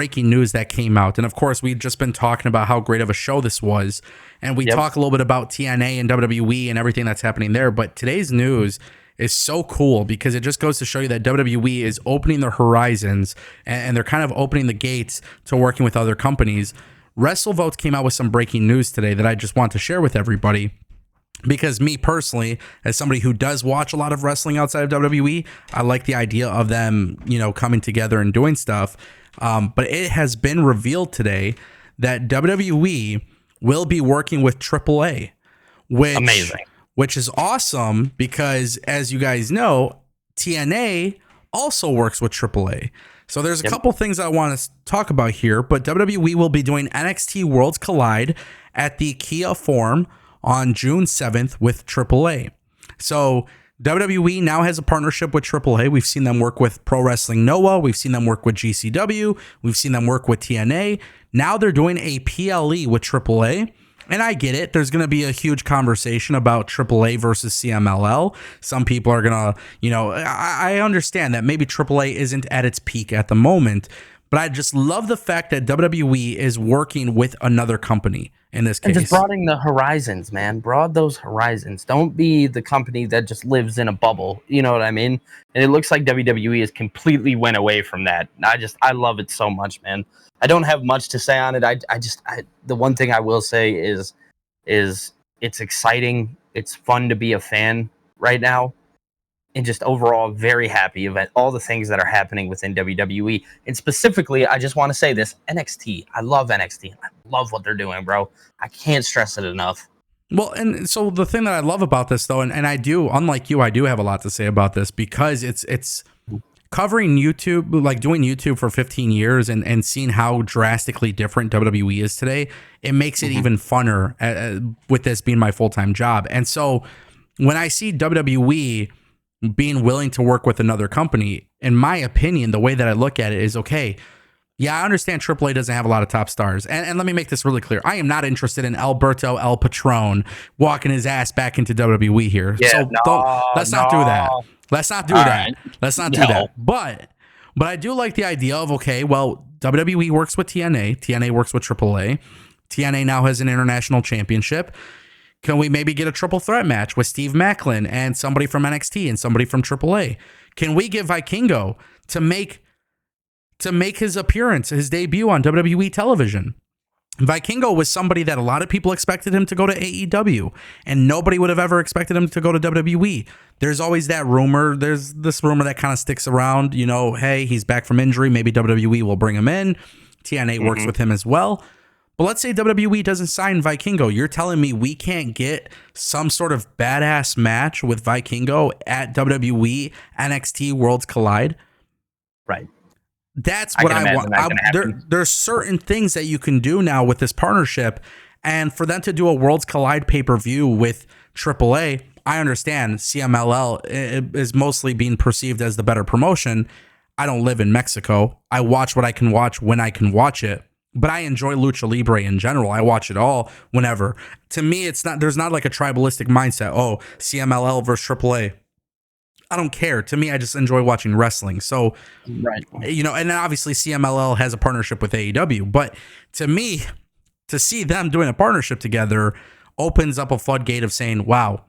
breaking news that came out. And of course, we've just been talking about how great of a show this was. And we talk a little bit about TNA and WWE and everything that's happening there. But today's news is so cool because it just goes to show you that WWE is opening their horizons and they're kind of opening the gates to working with other companies. WrestleVotes came out with some breaking news today that I just want to share with everybody. Because me personally, as somebody who does watch a lot of wrestling outside of WWE, I like the idea of them, coming together and doing stuff. But it has been revealed today that WWE will be working with AAA, which is awesome because, as you guys know, TNA also works with AAA. So there's a couple things I want to talk about here, but WWE will be doing NXT Worlds Collide at the Kia Forum on June 7th with AAA. So WWE now has a partnership with AAA. We've seen them work with Pro Wrestling Noah. We've seen them work with GCW. We've seen them work with TNA. Now they're doing a PLE with AAA. And I get it. There's going to be a huge conversation about AAA versus CMLL. Some people are going to, I understand that maybe AAA isn't at its peak at the moment. But I just love the fact that WWE is working with another company in this case. And just broadening the horizons, man. Broad those horizons. Don't be the company that just lives in a bubble. You know what I mean? And it looks like WWE has completely went away from that. I love it so much, man. I don't have much to say on it. The one thing I will say is it's exciting. It's fun to be a fan right now. And just overall very happy about all the things that are happening within WWE. And specifically, I just want to say this, NXT. I love NXT. I love what they're doing, bro. I can't stress it enough. Well, and so the thing that I love about this, though, and I do, unlike you, I do have a lot to say about this because it's covering YouTube, like doing YouTube for 15 years and seeing how drastically different WWE is today. It makes it even funner with this being my full-time job. And so when I see WWE being willing to work with another company, in my opinion, the way that I look at it is, okay, yeah, I understand AAA doesn't have a lot of top stars. And let me make this really clear. I am not interested in Alberto El Patron walking his ass back into WWE here. Yeah, so let's not do that. Let's not do that. Let's not do that. But I do like the idea of, okay, well, WWE works with TNA. TNA works with AAA. TNA now has an international championship. Can we maybe get a triple threat match with Steve Macklin and somebody from NXT and somebody from AAA? Can we get Vikingo to make his appearance, his debut on WWE television? Vikingo was somebody that a lot of people expected him to go to AEW, and nobody would have ever expected him to go to WWE. There's always that rumor. There's this rumor that kind of sticks around, hey, he's back from injury. Maybe WWE will bring him in. TNA works with him as well. But let's say WWE doesn't sign Vikingo. You're telling me we can't get some sort of badass match with Vikingo at WWE NXT Worlds Collide? Right. That's what I want. There's certain things that you can do now with this partnership. And for them to do a Worlds Collide pay-per-view with AAA, I understand CMLL is mostly being perceived as the better promotion. I don't live in Mexico. I watch what I can watch when I can watch it. But I enjoy Lucha Libre in general. I watch it all whenever. To me, there's not like a tribalistic mindset. Oh, CMLL versus AAA. I don't care. To me, I just enjoy watching wrestling. So, right. And then obviously CMLL has a partnership with AEW. But to me, to see them doing a partnership together opens up a floodgate of saying, wow,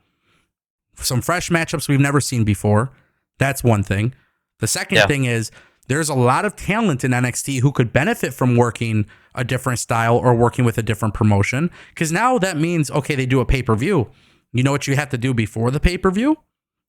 some fresh matchups we've never seen before. That's one thing. The second thing is, there's a lot of talent in NXT who could benefit from working a different style or working with a different promotion. Because now that means, okay, they do a pay-per-view. You know what you have to do before the pay-per-view?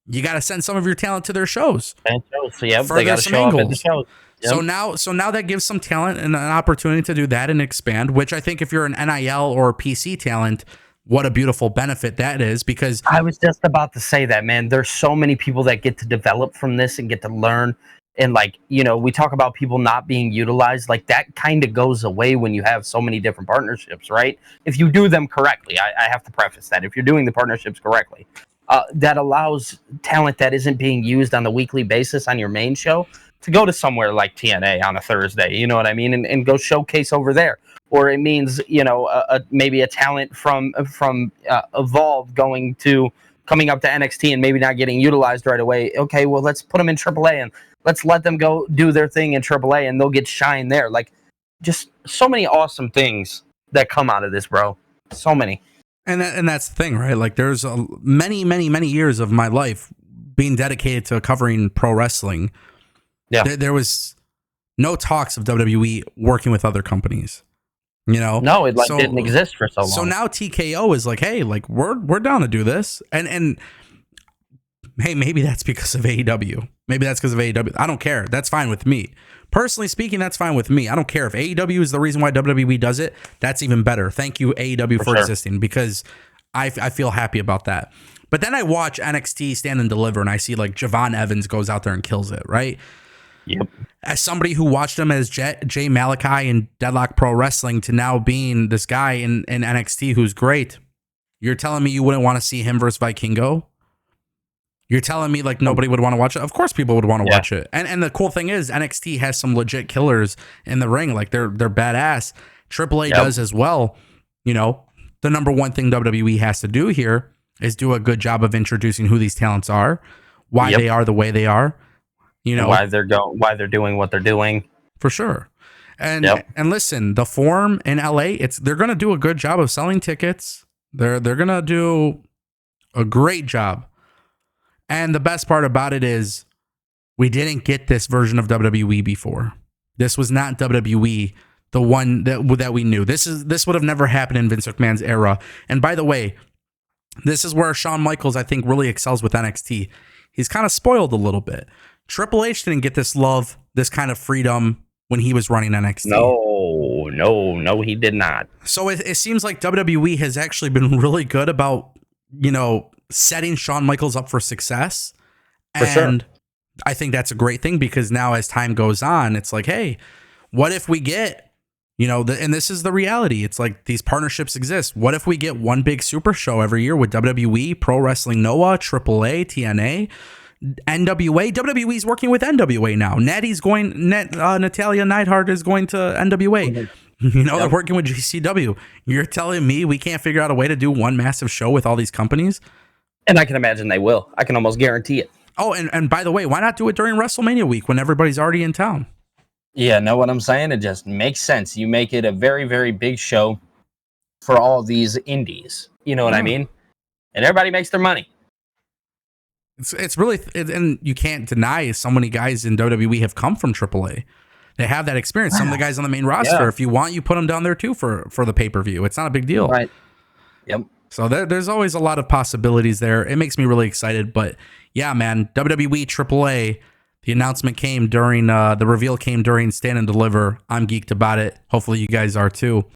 You got to send some of your talent to their shows. So yeah, they got to show up at the shows. Yep. So now that gives some talent and an opportunity to do that and expand, which I think if you're an NIL or PC talent, what a beautiful benefit that is. Because I was just about to say that, man. There's so many people that get to develop from this and get to learn. And we talk about people not being utilized. Like that kind of goes away when you have so many different partnerships, right? If you do them correctly, I have to preface that. If you're doing the partnerships correctly, that allows talent that isn't being used on the weekly basis on your main show to go to somewhere like TNA on a Thursday, you know what I mean? And go showcase over there. Or it means, maybe a talent from Evolve coming up to NXT and maybe not getting utilized right away. Okay, well, let's put them in AAA and let's let them go do their thing in AAA and they'll get shine there. Like just so many awesome things that come out of this, bro. So many. And that's the thing, right? Like, there's many years of my life being dedicated to covering pro wrestling. Yeah. There was no talks of WWE working with other companies. You know? No, it didn't exist for so long. So now TKO is like, hey, like we're down to do this. And hey, maybe that's because of AEW. Maybe that's because of AEW. I don't care. That's fine with me. Personally speaking, that's fine with me. I don't care if AEW is the reason why WWE does it. That's even better. Thank you, AEW, for existing, because I feel happy about that. But then I watch NXT Stand and Deliver, and I see like Javon Evans goes out there and kills it, right? Yep. As somebody who watched him as Jay Malachi in Deadlock Pro Wrestling to now being this guy in NXT who's great, you're telling me you wouldn't want to see him versus Vikingo? You're telling me like nobody would want to watch it? Of course people would want to watch it. And the cool thing is NXT has some legit killers in the ring. Like they're badass. AAA does as well. You know, the number one thing WWE has to do here is do a good job of introducing who these talents are, why they are the way they are, you know, why they're doing what they're doing. For sure. And listen, the Forum in LA, they're going to do a good job of selling tickets. They're going to do a great job. And the best part about it is we didn't get this version of WWE before. This was not WWE, the one that we knew. This would have never happened in Vince McMahon's era. And by the way, this is where Shawn Michaels, I think, really excels with NXT. He's kind of spoiled a little bit. Triple H didn't get this love, this kind of freedom when he was running NXT. No, he did not. So it seems like WWE has actually been really good about, you know, setting Shawn Michaels up for success. And I think that's a great thing, because now as time goes on, it's like, hey, what if we get, you know, and this is the reality. It's like these partnerships exist. What if we get one big super show every year with WWE, Pro Wrestling Noah, AAA, TNA, NWA? WWE's working with NWA now. Natalia Neidhart is going to NWA. You know, they're working with GCW. You're telling me we can't figure out a way to do one massive show with all these companies? And I can imagine they will. I can almost guarantee it. Oh, and by the way, why not do it during WrestleMania week when everybody's already in town? Yeah, know what I'm saying? It just makes sense. You make it a very, very big show for all these indies. You know what I mean? And everybody makes their money. It's really, and you can't deny so many guys in WWE have come from AAA. They have that experience. Some of the guys on the main roster, if you want, you put them down there too for the pay-per-view. It's not a big deal. Right. Yep. So there's always a lot of possibilities there. It makes me really excited. But yeah, man, WWE AAA, the announcement came during, the reveal came during Stand and Deliver. I'm geeked about it. Hopefully you guys are too.